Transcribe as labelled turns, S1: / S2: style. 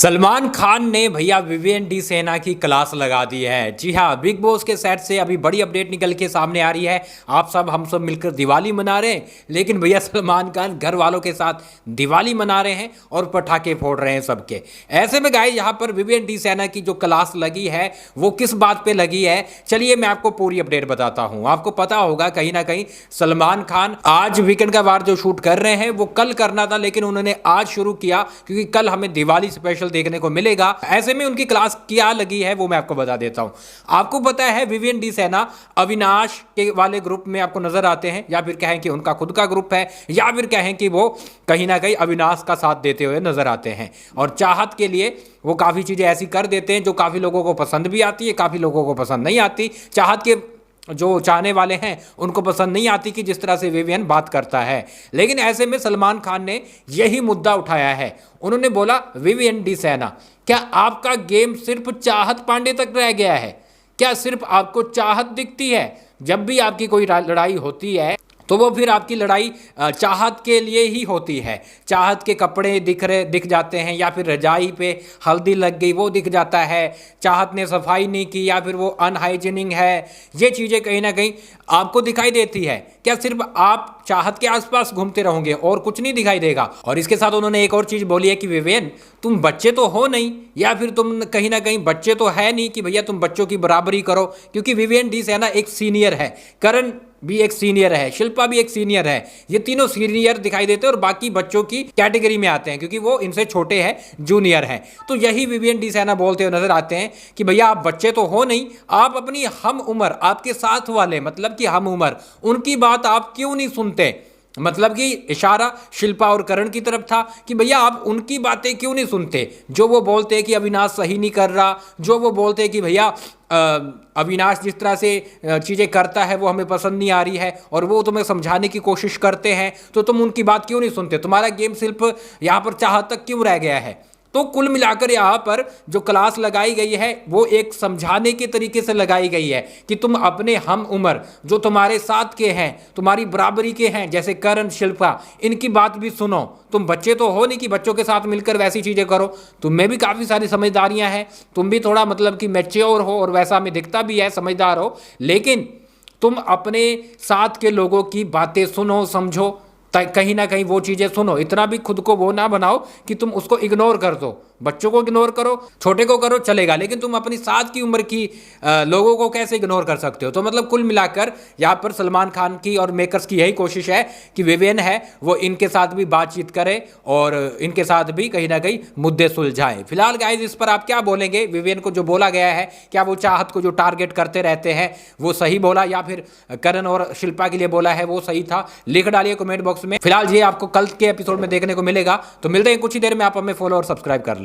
S1: सलमान खान ने भैया Vivian D सेना की क्लास लगा दी है। जी हाँ, बिग बॉस के सेट से अभी बड़ी अपडेट निकल के सामने आ रही है। आप सब हम सब मिलकर दिवाली मना रहे हैं, लेकिन भैया सलमान खान घर वालों के साथ दिवाली मना रहे हैं और पटाखे फोड़ रहे हैं सबके। ऐसे में गाइस यहाँ पर विवियन डी सेना की जो क्लास लगी है वो किस बात पे लगी है, चलिए मैं आपको पूरी अपडेट बताता हूँ। आपको पता होगा कहीं ना कहीं सलमान खान आज वीकेंड का वार जो शूट कर रहे हैं वो कल करना था, लेकिन उन्होंने आज शुरू किया क्योंकि कल हमें दिवाली स्पेशल देखने को मिलेगा। ऐसे में उनकी क्लास क्या लगी है वो मैं आपको बता देता हूं। आपको पता है विवियन डी सेना अविनाश के वाले ग्रुप में आपको नजर आते हैं, या फिर कहें कि उनका खुद का ग्रुप है, या फिर कहें कि वो कहीं ना कहीं अविनाश का साथ देते हुए नजर आते हैं। और चाहत के लिए वो काफी चीजें ऐसी कर देते हैं जो काफी लोगों को पसंद भी आती है, काफी लोगों को पसंद नहीं आती। चाहत के जो चाहने वाले हैं उनको पसंद नहीं आती कि जिस तरह से विवियन बात करता है। लेकिन ऐसे में सलमान खान ने यही मुद्दा उठाया है। उन्होंने बोला, विवियन डी सेना, क्या आपका गेम सिर्फ चाहत पांडे तक रह गया है? क्या सिर्फ आपको चाहत दिखती है? जब भी आपकी कोई लड़ाई होती है तो वो फिर आपकी लड़ाई चाहत के लिए ही होती है। चाहत के कपड़े दिख जाते हैं, या फिर रजाई पे हल्दी लग गई वो दिख जाता है, चाहत ने सफाई नहीं की, या फिर वो अनहाइजीनिक है। ये चीज़ें कहीं ना कहीं आपको दिखाई देती है। क्या सिर्फ आप चाहत के आसपास घूमते रहोगे और कुछ नहीं दिखाई देगा? और इसके साथ उन्होंने एक और चीज़ बोली है कि विवियन, तुम बच्चे तो हो नहीं, या फिर तुम कहीं ना कहीं बच्चे तो है नहीं कि भैया तुम बच्चों की बराबरी करो। क्योंकि विवियन डी सेना एक सीनियर है, करण भी एक सीनियर है, शिल्पा भी एक सीनियर है। ये तीनों सीनियर दिखाई देते हैं और बाकी बच्चों की कैटेगरी में आते हैं क्योंकि वो इनसे छोटे हैं, जूनियर हैं। तो यही विवियन डी सेना बोलते हुए नजर आते हैं कि भैया आप बच्चे तो हो नहीं, आप अपनी हम उम्र, आपके साथ वाले मतलब कि हम उम्र, उनकी बात आप क्यों नहीं सुनते? मतलब कि इशारा शिल्पा और करण की तरफ था कि भैया आप उनकी बातें क्यों नहीं सुनते? जो वो बोलते हैं कि अविनाश सही नहीं कर रहा, जो वो बोलते हैं कि भैया अविनाश जिस तरह से चीज़ें करता है वो हमें पसंद नहीं आ रही है, और वो तुम्हें समझाने की कोशिश करते हैं, तो तुम उनकी बात क्यों नहीं सुनते? तुम्हारा गेम सिर्फ यहाँ पर चाहत तक क्यों रह गया है? तो कुल मिलाकर यहाँ पर जो क्लास लगाई गई है वो एक समझाने के तरीके से लगाई गई है कि तुम अपने हम उम्र जो तुम्हारे साथ के हैं, तुम्हारी बराबरी के हैं, जैसे करण, शिल्पा, इनकी बात भी सुनो। तुम बच्चे तो हो नहीं कि बच्चों के साथ मिलकर वैसी चीज़ें करो। तुम में भी काफ़ी सारी समझदारियां हैं, तुम भी थोड़ा मतलब कि मैच्योर हो और वैसा हमें दिखता भी है, समझदार हो, लेकिन तुम अपने साथ के लोगों की बातें सुनो, समझो, कहीं ना कहीं वो चीज़ें सुनो। इतना भी खुद को वो ना बनाओ कि तुम उसको इग्नोर कर दो। बच्चों को इग्नोर करो, छोटे को करो, चलेगा, लेकिन तुम अपनी साथ की उम्र की लोगों को कैसे इग्नोर कर सकते हो? तो मतलब कुल मिलाकर यहाँ पर सलमान खान की और मेकर्स की यही कोशिश है कि विवियन है वो इनके साथ भी बातचीत करे और इनके साथ भी कहीं ना कहीं मुद्दे सुलझाए। फिलहाल गाइज इस पर आप क्या बोलेंगे? विवियन को जो बोला गया है, क्या वो चाहत को जो टारगेट करते रहते हैं वो सही बोला, या फिर करण और शिल्पा के लिए बोला है वो सही था? लिख डालिए कमेंट बॉक्स में। फिलहाल ये आपको कल के एपिसोड में देखने को मिलेगा। तो मिलते हैं कुछ ही देर में, आप हमें फॉलो और सब्सक्राइब कर लें।